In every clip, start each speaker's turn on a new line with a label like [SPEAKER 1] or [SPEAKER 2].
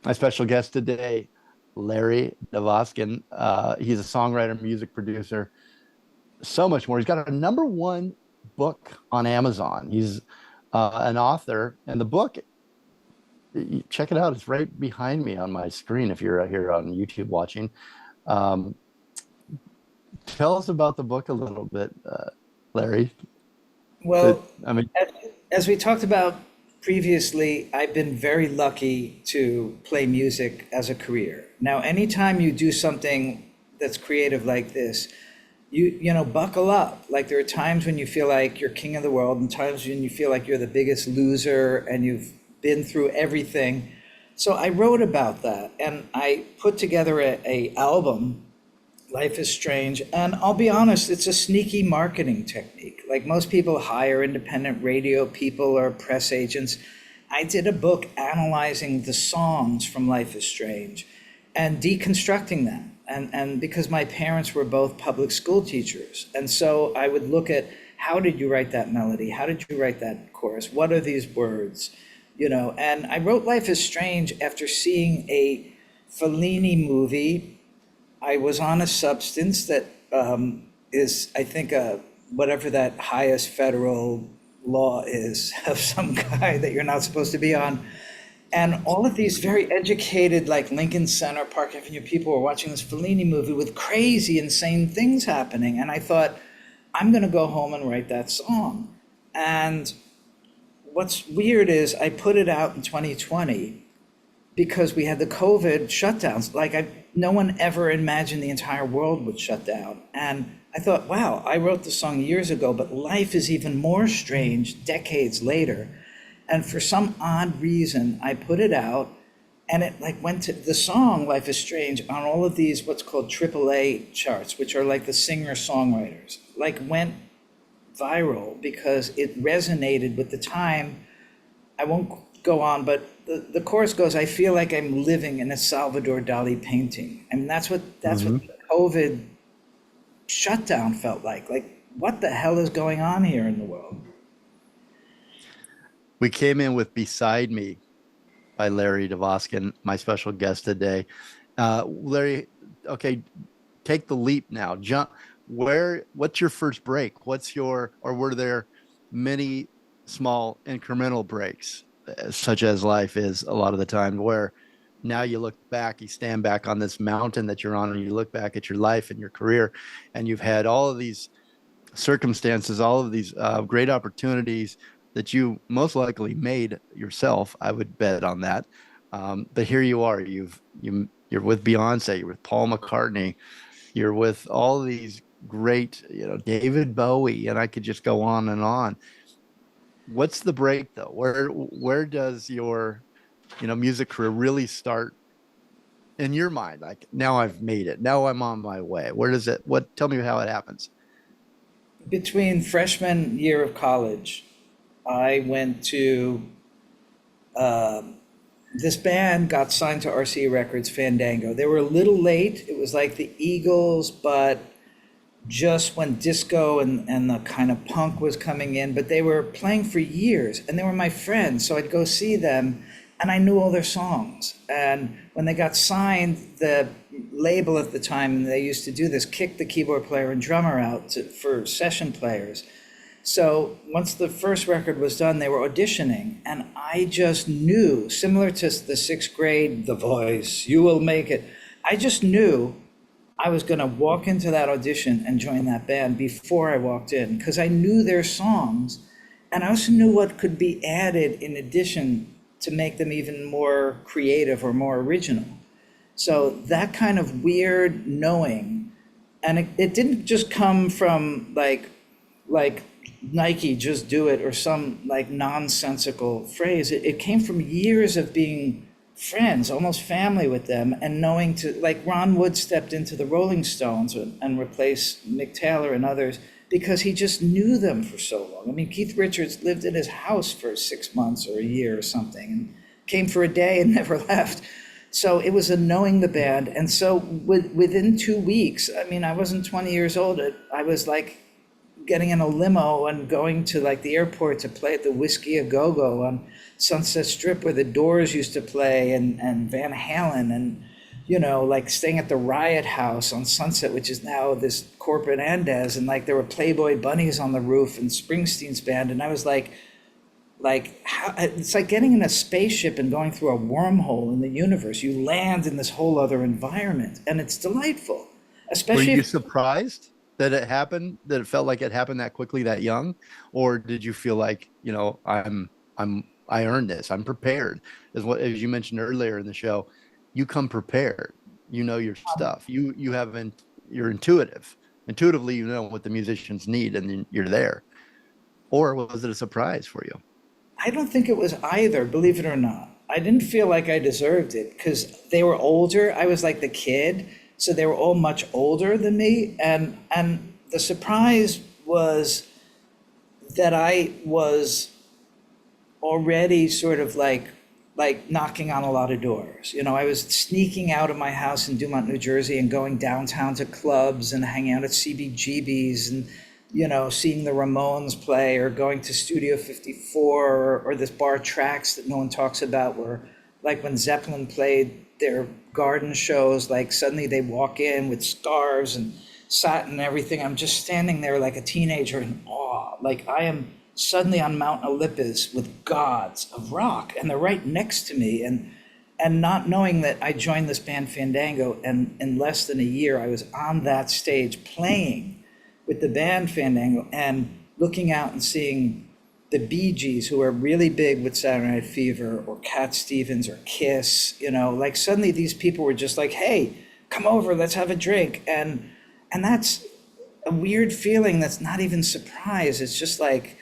[SPEAKER 1] My special guest today, Larry Dvoskin. He's a songwriter, music producer, so much more. He's got a number one book on Amazon. He's an author, and the book, check it out. It's right behind me on my screen if you're here on YouTube watching. Um, Tell us about the book a little bit, Larry. That
[SPEAKER 2] Well,
[SPEAKER 1] I mean,
[SPEAKER 2] as, as we talked about previously, I've been very lucky to play music as a career. Now, anytime you do something that's creative like this, you know, buckle up. Like there are times when you feel like you're king of the world and times when you feel like you're the biggest loser and you've been through everything. So I wrote about that and I put together a album. Life is strange. And I'll be honest, it's a sneaky marketing technique. Like most people hire independent radio people or press agents. I did a book analyzing the songs from Life is Strange and deconstructing them. And because my parents were both public school teachers. And so I would look at how did you write that melody? How did you write that chorus? What are these words? You know, and I wrote Life is Strange after seeing a Felini movie. I was on a substance that is, I think, whatever that highest federal law is of some guy that you're not supposed to be on. And all of these very educated, like Lincoln Center, Park Avenue people were watching this Fellini movie with crazy, insane things happening. And I thought, I'm going to go home and write that song. And what's weird is I put it out in 2020 because we had the COVID shutdowns. No one ever imagined the entire world would shut down. And I thought, wow, I wrote the song years ago, but life is even more strange decades later. And for some odd reason, I put it out and it like went to the song Life is Strange on all of these what's called AAA charts, which are like the singer-songwriters, like went viral because it resonated with the time. I won't go on, but the chorus goes, I feel like I'm living in a Salvador Dali painting. I mean, that's what
[SPEAKER 1] mhm.
[SPEAKER 2] the COVID shutdown felt like. Like, what the hell is going on here in the world?
[SPEAKER 1] We came in with "Beside Me" by Larry Dvoskin, my special guest today. Larry, okay, take the leap now. Jump. What's your first break? Or were there many small incremental breaks, such as life is a lot of the time, where now you look back, you stand back on this mountain that you're on, and you look back at your life and your career, and you've had all of these circumstances, all of these great opportunities that you most likely made yourself. I would bet on that. But here you are. You're with Beyonce. You're with Paul McCartney. You're with all these great, David Bowie, and I could just go on and on. What's the break though? Where does your music career really start in your mind? Like now I've made it. Now I'm on my way. Where does it? What? Tell me how it happens.
[SPEAKER 2] Between freshman year of college, I went to this band got signed to RCA Records, Fandango. They were a little late. It was like the Eagles, but just when disco and the kind of punk was coming in, but they were playing for years and they were my friends. So I'd go see them and I knew all their songs. And when they got signed, the label at the time, they used to do this, kick the keyboard player and drummer out for session players. So once the first record was done, they were auditioning, and I just knew, similar to the sixth grade, The Voice, you will make it. I just knew I was going to walk into that audition and join that band before I walked in because I knew their songs, and I also knew what could be added in addition to make them even more creative or more original. So that kind of weird knowing, and it didn't just come from like Nike, just do it, or some like nonsensical phrase. It came from years of being friends, almost family with them, and knowing to, like Ron Wood stepped into the Rolling Stones and replaced Mick Taylor and others because he just knew them for so long. I mean, Keith Richards lived in his house for 6 months or a year or something and came for a day and never left. So it was a knowing the band. And so within 2 weeks, I mean, I wasn't 20 years old. I was like getting in a limo and going to like the airport to play at the Whiskey A Go Go on Sunset Strip where the Doors used to play, and Van Halen, and like staying at the Riot House on Sunset, which is now this corporate Andes, and like there were Playboy bunnies on the roof and Springsteen's band, and I was like how, it's like getting in a spaceship and going through a wormhole in the universe. You land in this whole other environment, and it's delightful.
[SPEAKER 1] Were
[SPEAKER 2] Especially
[SPEAKER 1] you
[SPEAKER 2] if,
[SPEAKER 1] surprised that it happened, that it felt like it happened that quickly, that young? Or did you feel like, I earned this, I'm prepared? As you mentioned earlier in the show, you come prepared, you know your stuff. You haven't, you're intuitive. Intuitively, you know what the musicians need, and then you're there. Or was it a surprise for you?
[SPEAKER 2] I don't think it was either, believe it or not. I didn't feel like I deserved it because they were older. I was like the kid, so they were all much older than me, and the surprise was that I was already sort of like knocking on a lot of doors. I was sneaking out of my house in Dumont, New Jersey, and going downtown to clubs and hanging out at CBGB's, and seeing the Ramones play, or going to Studio 54, or this bar Tracks that no one talks about, where like when Zeppelin played their garden shows, like suddenly they walk in with scarves and satin and everything. I'm just standing there like a teenager in awe. Like I am suddenly on Mount Olympus with gods of rock, and they're right next to me. And not knowing that I joined this band Fandango, and in less than a year, I was on that stage playing with the band Fandango, and looking out and seeing the Bee Gees, who are really big with Saturday Night Fever, or Cat Stevens, or Kiss, like suddenly these people were just like, hey, come over, let's have a drink. And that's a weird feeling that's not even surprise. It's just like,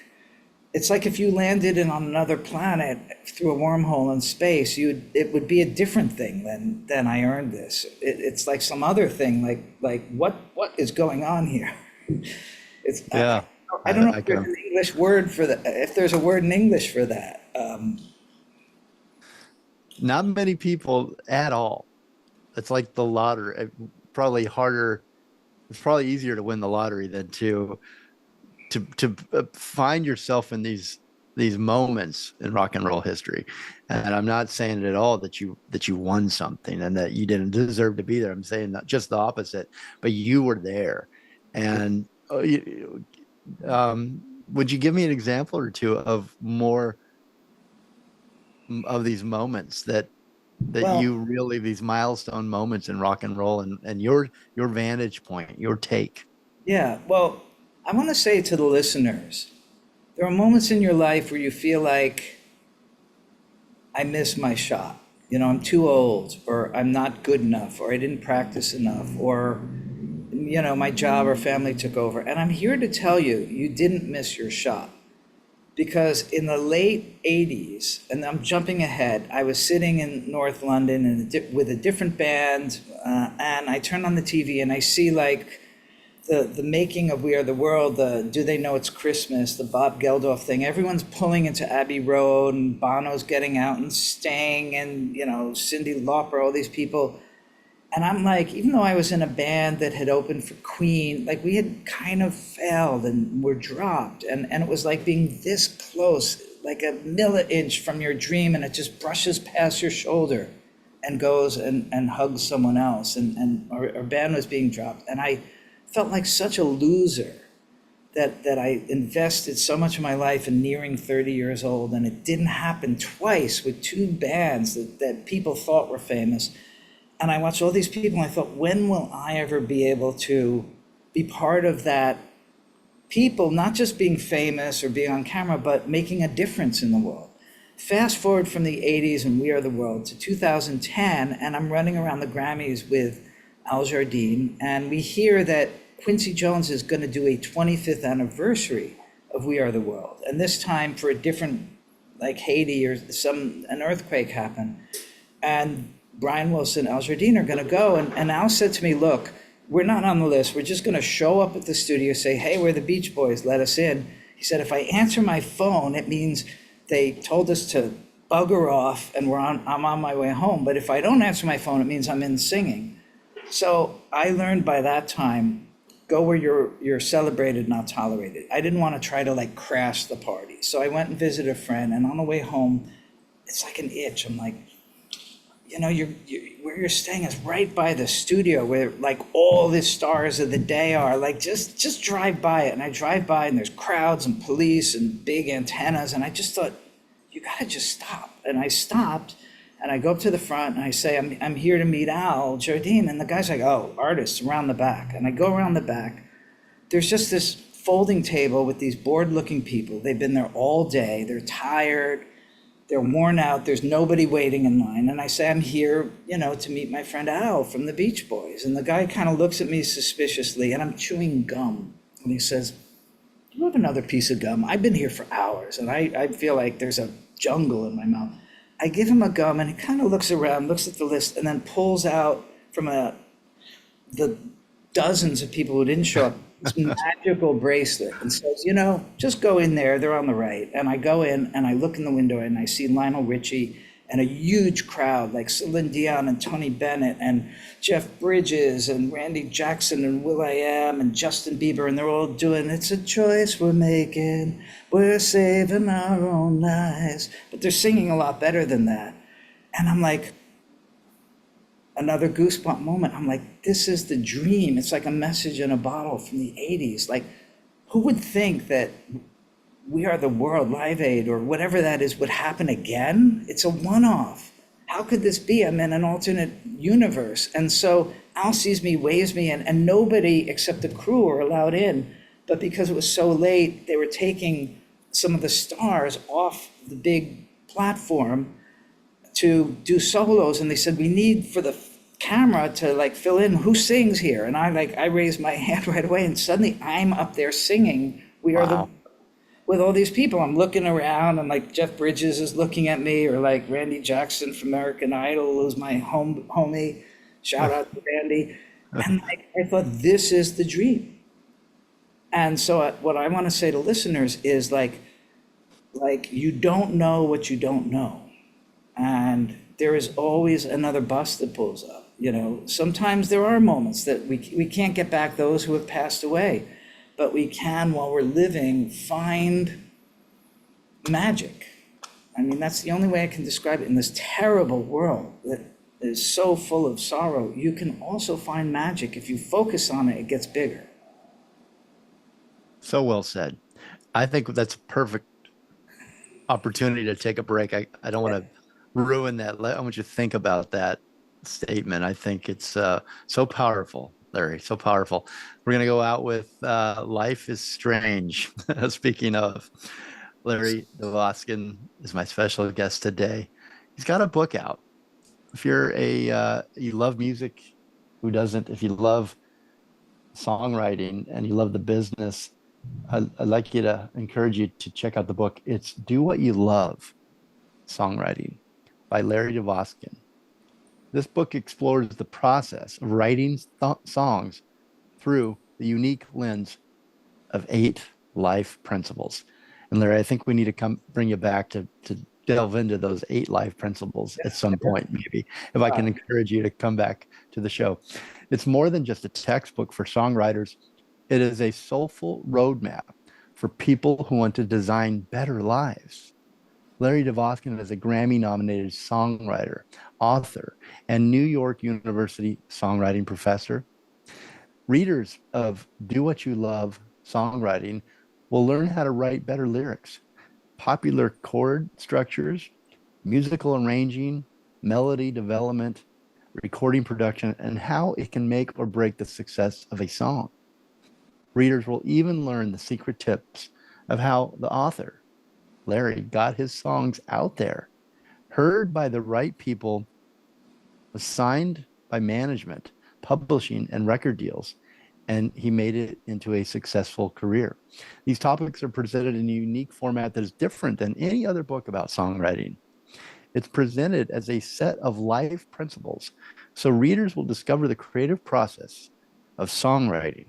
[SPEAKER 2] it's like if you landed on another planet through a wormhole in space, it would be a different thing than I earned this. It's like some other thing, like what is going on here? It's
[SPEAKER 1] Yeah,
[SPEAKER 2] I don't know
[SPEAKER 1] I
[SPEAKER 2] if there's
[SPEAKER 1] can.
[SPEAKER 2] an English word for that. If there's a word in English for that,
[SPEAKER 1] Not many people at all. It's like the lottery. Probably harder. It's probably easier to win the lottery than to find yourself in these moments in rock and roll history. And I'm not saying at all that you won something and that you didn't deserve to be there. I'm saying that just the opposite. But you were there, and would you give me an example or two of more of these moments that
[SPEAKER 2] well,
[SPEAKER 1] you really, these milestone moments in rock and roll, and your vantage point, your take?
[SPEAKER 2] yeah. Well, I want to say to the listeners, there are moments in your life where you feel like I missed my shot. I'm too old, or I'm not good enough, or I didn't practice enough, or my job or family took over. And I'm here to tell you, you didn't miss your shot. Because in the late 80s, and I'm jumping ahead, I was sitting in North London with a different band, and I turn on the TV and I see like the making of We Are the World, the Do They Know It's Christmas, the Bob Geldof thing. Everyone's pulling into Abbey Road, and Bono's getting out, and Sting, and Cyndi Lauper, all these people. And I'm like, even though I was in a band that had opened for Queen, like we had kind of failed and were dropped. And it was like being this close, like a milli-inch from your dream, and it just brushes past your shoulder and goes and hugs someone else. And our band was being dropped. And I felt like such a loser that I invested so much of my life in nearing 30 years old, and it didn't happen twice with two bands that people thought were famous. And I watched all these people, and I thought, when will I ever be able to be part of that people, not just being famous or being on camera, but making a difference in the world? Fast forward from the 80s and We Are the World to 2010, and I'm running around the Grammys with Al Jardine, and we hear that Quincy Jones is going to do a 25th anniversary of We Are the World. And this time for a different, like Haiti or an earthquake happened. And Brian Wilson, Al Jardine are going to go. And Al said to me, look, we're not on the list. We're just going to show up at the studio, say, hey, we're the Beach Boys, let us in. He said, if I answer my phone, it means they told us to bugger off and I'm on my way home. But if I don't answer my phone, it means I'm in singing. So I learned by that time go where you're celebrated, not tolerated. I didn't want to try to like crash the party. So I went and visited a friend, and on the way home, it's like an itch. I'm like, where you're staying is right by the studio where like all the stars of the day are. Like just drive by it. And I drive by and there's crowds and police and big antennas. And I just thought, you gotta just stop. And I stopped and I go up to the front and I say, I'm here to meet Al Jardine. And the guy's like, oh, artists around the back. And I go around the back. There's just this folding table with these bored looking people. They've been there all day. They're tired. They're worn out. There's nobody waiting in line. And I say, I'm here, to meet my friend Al from the Beach Boys. And the guy kind of looks at me suspiciously, and I'm chewing gum. And he says, do you have another piece of gum? I've been here for hours, and I feel like there's a jungle in my mouth. I give him a gum, and he kind of looks around, looks at the list, and then pulls out from the dozens of people who didn't show up this magical bracelet and says, just go in there. They're on the right. And I go in and I look in the window and I see Lionel Richie and a huge crowd like Celine Dion and Tony Bennett and Jeff Bridges and Randy Jackson and will.i.am and Justin Bieber. And they're all doing, it's a choice we're making. We're saving our own lives. But they're singing a lot better than that. And I'm like, another goosebump moment. I'm like, this is the dream. It's like a message in a bottle from the 80s. Like, who would think that We Are the World, Live Aid, or whatever that is, would happen again? It's a one-off. How could this be? I'm in an alternate universe. And so Al sees me, waves me in, and nobody except the crew are allowed in. But because it was so late, they were taking some of the stars off the big platform to do solos, and they said, we need for the camera to like fill in who sings here. And I raised my hand right away, and suddenly I'm up there singing We Are the, with all these people. I'm looking around, and like Jeff Bridges is looking at me, or like Randy Jackson from American Idol, who's my homie. Shout out to Randy. And like, I thought, this is the dream. And so what I want to say to listeners is like you don't know what you don't know. And there is always another bus that pulls up. Sometimes there are moments that we can't get back those who have passed away, but we can, while we're living, find magic. I mean, that's the only way I can describe it. In this terrible world that is so full of sorrow, you can also find magic. If you focus on it, it gets bigger.
[SPEAKER 1] So well said. I think that's a perfect opportunity to take a break. I don't want to ruin that. I want you to think about that statement. I think it's so powerful, Larry, so powerful. We're going to go out with Life is Strange. Speaking of, Larry Dvoskin is my special guest today. He's got a book out. If you're you love music, who doesn't? If you love songwriting and you love the business, I'd like you to encourage you to check out the book. It's Do What You Love, Songwriting by Larry Dvoskin. This book explores the process of writing songs through the unique lens of 8 life principles. And Larry, I think we need to bring you back to delve into those 8 life principles at some point, maybe, if I can encourage you to come back to the show. It's more than just a textbook for songwriters. It is a soulful roadmap for people who want to design better lives. Larry Dvoskin is a Grammy-nominated songwriter, author, and New York University songwriting professor. Readers of Do What You Love, Songwriting will learn how to write better lyrics, popular chord structures, musical arranging, melody development, recording production, and how it can make or break the success of a song. Readers will even learn the secret tips of how the author, Larry, got his songs out there, heard by the right people, was signed by management, publishing, and record deals, and he made it into a successful career. These topics are presented in a unique format that is different than any other book about songwriting. It's presented as a set of life principles, so readers will discover the creative process of songwriting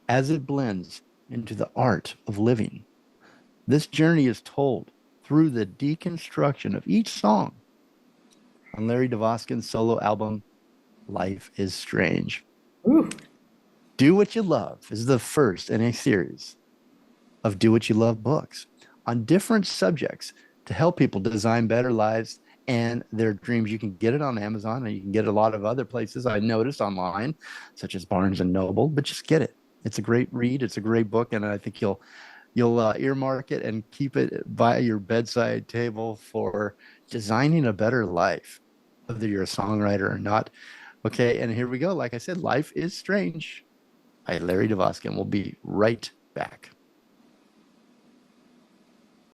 [SPEAKER 1] as it blends into the art of living. This journey is told through the deconstruction of each song on Larry Dvoskin's solo album, Life is Strange.
[SPEAKER 2] Ooh.
[SPEAKER 1] Do What You Love is the first in a series of Do What You Love books on different subjects to help people design better lives and their dreams. You can get it on Amazon and you can get it a lot of other places I noticed online, such as Barnes and Noble, but just get it. It's a great read. It's a great book. And I think you'll earmark it and keep it by your bedside table for designing a better life, whether you're a songwriter or not. Okay. And here we go. Like I said, Life is Strange by Larry Dvoskin. We'll be right back.